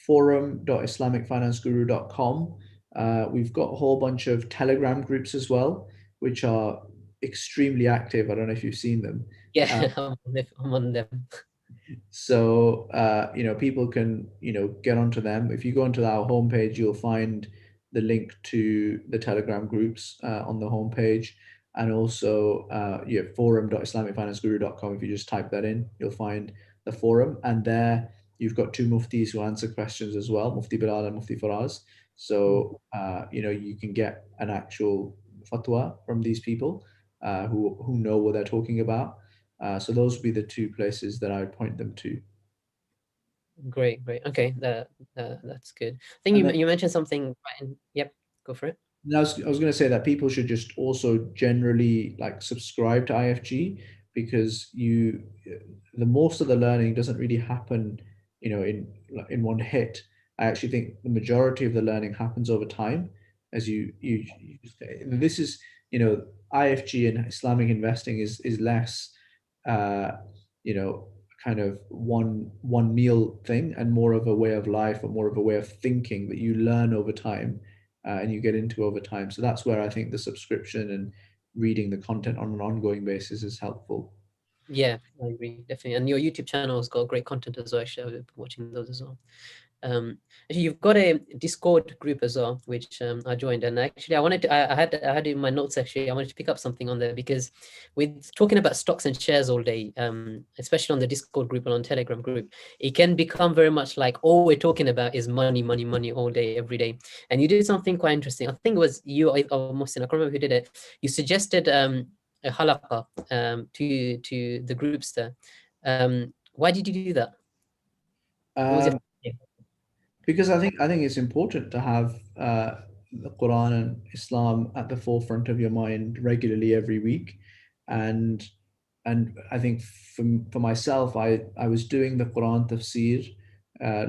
forum.islamicfinanceguru.com. We've got a whole bunch of Telegram groups as well, which are extremely active. I don't know if you've seen them. Yeah, Uh, I'm on them. so people can, get onto them. If you go onto our homepage, you'll find the link to the Telegram groups on the homepage, and also forum.islamicfinanceguru.com. If you just type that in, you'll find the forum, and there you've got two muftis who answer questions as well, Mufti Bilal and Mufti Faraz. So you can get an actual fatwa from these people who know what they're talking about. So those would be the two places that I would point them to. Great, great. Okay, that's good. I think And then you mentioned something. Yep, go for it. I was going to say that people should just also generally like subscribe to IFG, because the most of the learning doesn't really happen, in one hit. I actually think the majority of the learning happens over time, as this is, IFG and Islamic investing is less, uh, you know, kind of one meal thing, and more of a way of life, or more of a way of thinking that you learn over time, and you get into over time. So that's where I think the subscription and reading the content on an ongoing basis is helpful. Yeah, I agree, definitely. And your YouTube channel has got great content as well. Actually, I've been watching those as well. Um, Actually, you've got a Discord group as well, which I joined. And actually, I had in my notes. Actually, I wanted to pick up something on there because with talking about stocks and shares all day, especially on the Discord group and on Telegram group, it can become very much like all we're talking about is money, money, money all day, every day. And you did something quite interesting. I think it was you or Mohsin. I can't remember who did it. You suggested a halaqa to the groups there. Why did you do that? What was your Um, because I think it's important to have the Quran and Islam at the forefront of your mind regularly every week, and I think for myself, I was doing the Quran tafsir,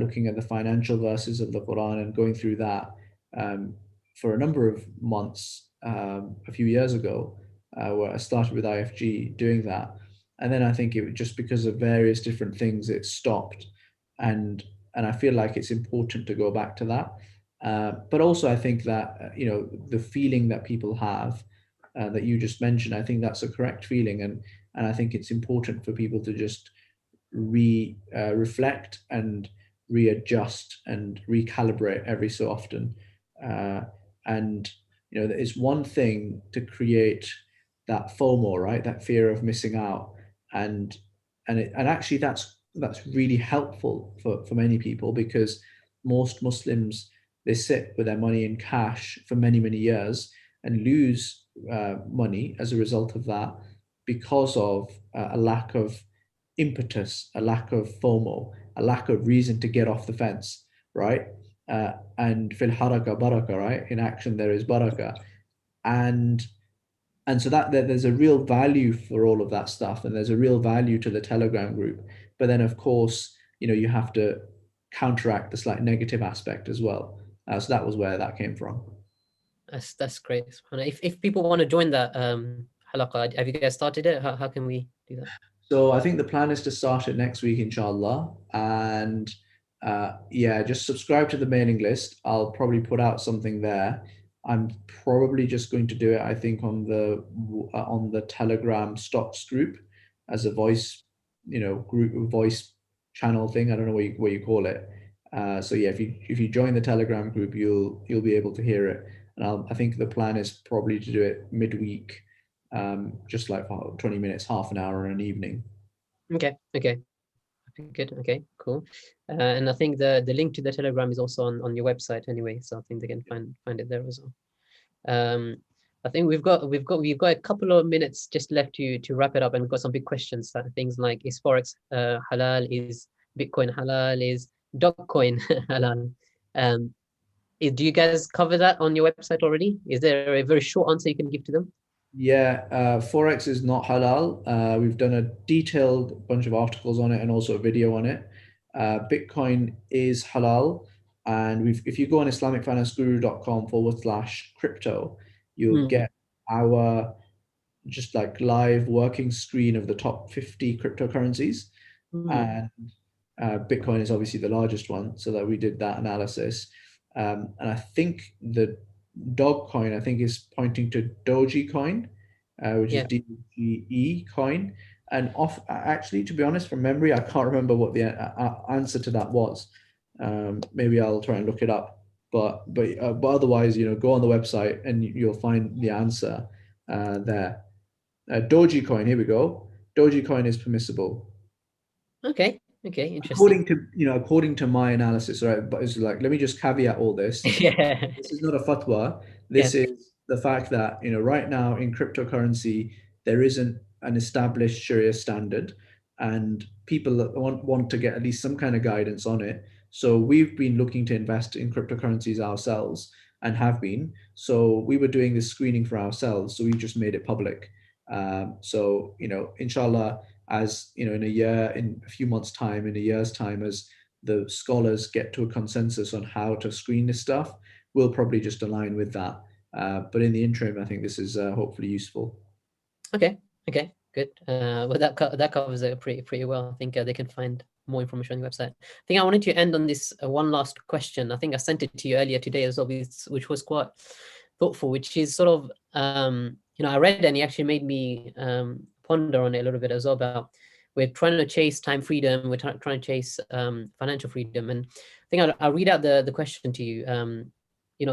looking at the financial verses of the Quran and going through that um, for a number of months a few years ago, where I started with IFG doing that, and then I think it was just because of various different things it stopped, and I feel like it's important to go back to that. But also, I think that the feeling that people have that you just mentioned, I think that's a correct feeling, and I think it's important for people to just reflect and readjust and recalibrate every so often. Uh, and it's one thing to create that FOMO, right? That fear of missing out, and and actually that's really helpful for many people, because most Muslims, they sit with their money in cash for many years and lose money as a result of that, because of a lack of impetus, a lack of FOMO, a lack of reason to get off the fence, right? And fil haraka baraka, right? In action there is baraka, and so that there's a real value for all of that stuff, and there's a real value to the Telegram group. But then, of course, you have to counteract the slight negative aspect as well. So that was where that came from. That's great. If people want to join that halaqa, have you guys started it? How can we do that? So I think the plan is to start it next week, inshallah. And yeah, just subscribe to the mailing list. I'll probably put out something there. I'm probably just going to do it, I think, on the Telegram stocks group as a voice, group voice channel thing. I don't know what you call it. So yeah, if you join the Telegram group, you'll be able to hear it. And I think the plan is probably to do it midweek, just like for 20 minutes, half an hour in an evening. Okay, okay, good. Okay, cool. And I think the link to the Telegram is also on your website anyway, so I think they can find it there as well. I think we've got a couple of minutes just left to wrap it up, and we've got some big questions. Things like, is forex halal? Is Bitcoin halal? Is Dogecoin halal? Um, do you guys cover that on your website already? Is there a very short answer you can give to them? Yeah, Forex is not halal. We've done a detailed bunch of articles on it and also a video on it. Bitcoin is halal. And if you go on islamicfinanceguru.com/crypto, you'll Mm, get our just like live working screen of the top 50 cryptocurrencies. mm, And Bitcoin is obviously the largest one, so that we did that analysis. And I think the dog coin, I think, is pointing to Doji coin, which is yeah. DGE coin. And actually, to be honest, from memory, I can't remember what the answer to that was. Maybe I'll try and look it up. But otherwise, go on the website and you'll find the answer there. Doji coin, here we go. Doji coin is permissible. Okay. Okay, interesting. According to my analysis, right? But it's like, let me just caveat all this. Yeah. This is not a fatwa. Yeah. This is the fact that, right now in cryptocurrency, there isn't an established Sharia standard, and people that want to get at least some kind of guidance on it. So we've been looking to invest in cryptocurrencies ourselves and have been. So we were doing this screening for ourselves. So we just made it public. So, inshallah, as in a few months' time, in a year's time, as the scholars get to a consensus on how to screen this stuff, we'll probably just align with that. But in the interim, I think this is hopefully useful. Okay. Okay. Good. Well, that covers it pretty well. I think they can find more information on the website. I think I wanted to end on this one last question. I think I sent it to you earlier today as well, which was quite thoughtful. Which is sort of I read and it actually made me ponder on it a little bit as well. About we're trying to chase time freedom. We're trying to chase financial freedom, and I think I'll read out the question to you.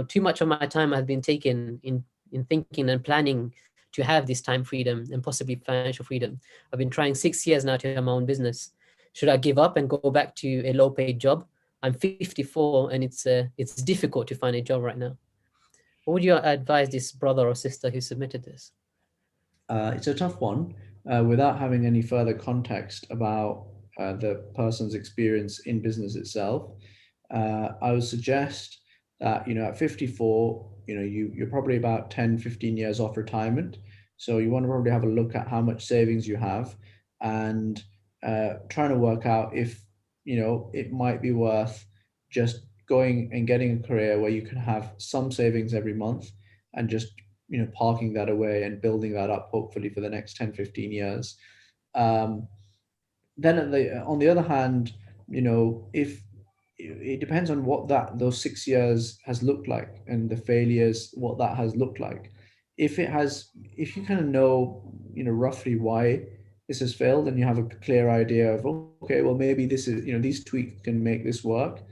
Too much of my time has been taken in thinking and planning to have this time freedom and possibly financial freedom. I've been trying 6 years now to have my own business. Should I give up and go back to a low paid job? I'm 54 and it's difficult to find a job right now. What would you advise this brother or sister who submitted this? It's a tough one without having any further context about the person's experience in business itself. I would suggest that, at 54, you're probably about 10, 15 years off retirement. So you want to probably have a look at how much savings you have, and trying to work out if, it might be worth just going and getting a career where you can have some savings every month, and just parking that away and building that up, hopefully for the next 10, 15 years. um, then on the other hand, if it depends on what those 6 years has looked like, and the failures, what that has looked like. If you kind of know, roughly why this has failed, and you have a clear idea of, okay, well, maybe this is, these tweaks can make this work,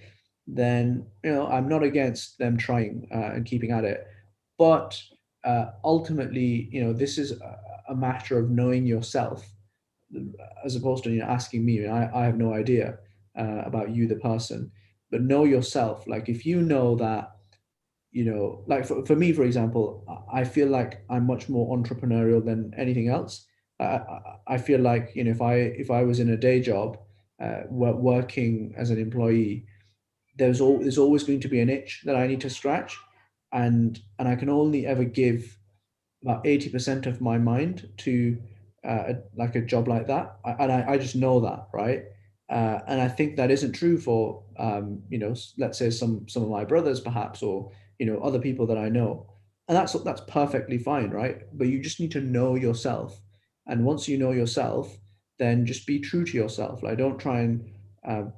then, I'm not against them trying and keeping at it. But ultimately, this is a matter of knowing yourself, as opposed to, asking me. I have no idea about you, the person, but know yourself. Like, if you know that, like for me, for example, I feel like I'm much more entrepreneurial than anything else. I feel like, if I was in a day job, working as an employee, there's always going to be an itch that I need to scratch, and I can only ever give about 80% of my mind to like a job like that. And I just know that, right? And I think that isn't true for, let's say some of my brothers perhaps, or, other people that I know. And that's perfectly fine, right? But you just need to know yourself. And once you know yourself, then just be true to yourself. Like, don't try and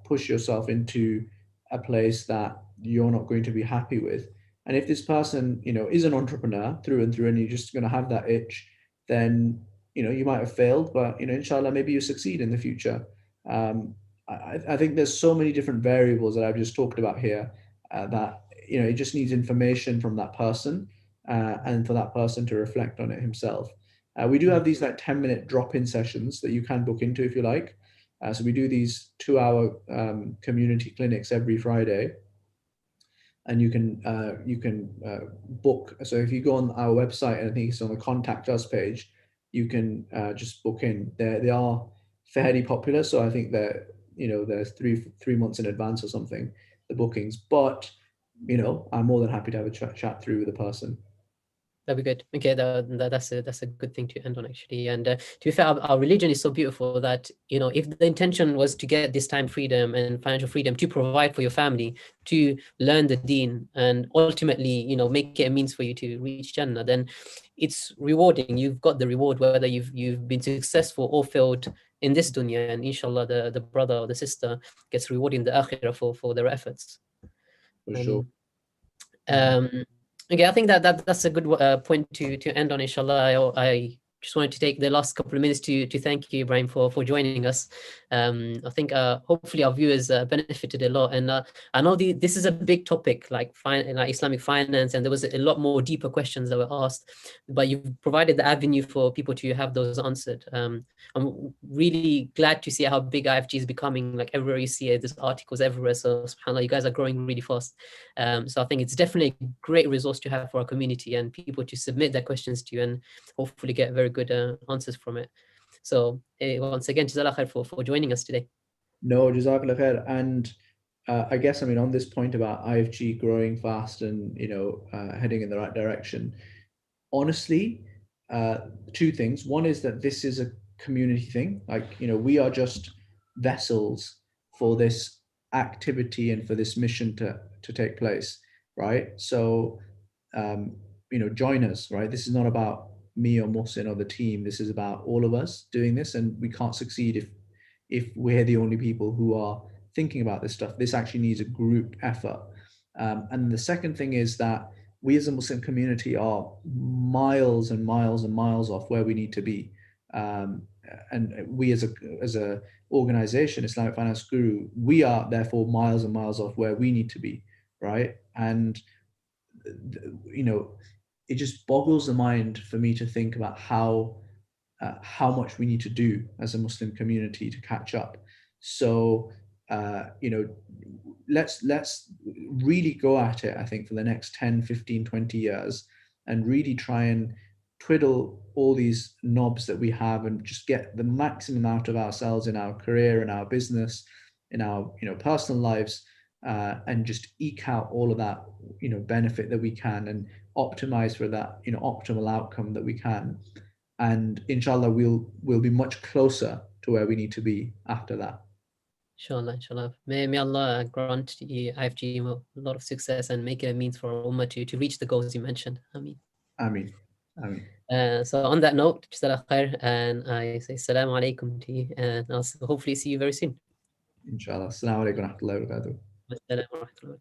push yourself into a place that you're not going to be happy with. And if this person, is an entrepreneur through and through, and you're just going to have that itch, then, you might have failed, but, inshallah, maybe you succeed in the future. I think there's so many different variables that I've just talked about here, that, it just needs information from that person, and for that person to reflect on it himself. We do have these like 10-minute drop-in sessions that you can book into if you like. So we do these 2-hour community clinics every Friday, and you can book. So if you go on our website, and I think it's on the contact us page, you can just book in. They are fairly popular, so I think that, there's three months in advance or something, the bookings. But, I'm more than happy to have a chat through with the person. That'd be good. Okay, that's a good thing to end on, actually. And to be fair, our religion is so beautiful that, if the intention was to get this time freedom and financial freedom to provide for your family, to learn the Deen, and ultimately, make it a means for you to reach Jannah, then it's rewarding. You've got the reward, whether you've been successful or failed in this dunya, and inshallah, the brother or the sister gets rewarded in the akhirah for their efforts. For sure. Um, um, okay, I think that's a good point to end on. Inshallah, I just wanted to take the last couple of minutes to thank you, Ibrahim, for joining us. I think hopefully our viewers benefited a lot, and I know this is a big topic, like Islamic finance, and there was a lot more deeper questions that were asked, but you've provided the avenue for people to have those answered. I'm really glad to see how big IFG is becoming. Like everywhere you see it, there's articles everywhere. So subhanAllah, you guys are growing really fast. So I think it's definitely a great resource to have for our community and people to submit their questions to, and hopefully get very good answers from it. So once again, Jazakallah khair for joining us today. No, Jazakallah khair. And I guess, I mean, on this point about IFG growing fast and, heading in the right direction, honestly, two things. One is that this is a community thing. Like, we are just vessels for this activity and for this mission to take place, right? So, join us, right? This is not about me or Mohsin or the team. This is about all of us doing this, and we can't succeed if we're the only people who are thinking about this stuff. This actually needs a group effort. And the second thing is that we as a Muslim community are miles and miles and miles off where we need to be. And we as a organization, Islamic Finance Guru, we are therefore miles and miles off where we need to be, right? And it just boggles the mind for me to think about how much we need to do as a Muslim community to catch up. So let's really go at it, I think, for the next 10, 15, 20 years, and really try and twiddle all these knobs that we have and just get the maximum out of ourselves in our career, in our business, in our personal lives, and just eke out all of that benefit that we can, and optimize for that optimal outcome that we can. And inshallah, we'll be much closer to where we need to be after that. Inshallah. May Allah grant IFG a lot of success and make it a means for our Ummah to reach the goals you mentioned. Ameen. So on that note, Jazakallah khair, and I say Assalamu alaikum to you, and I'll hopefully see you very soon. Inshallah. Assalamu alaikum wa rahmatullahi wa barakatuh. Assalamu alaikum.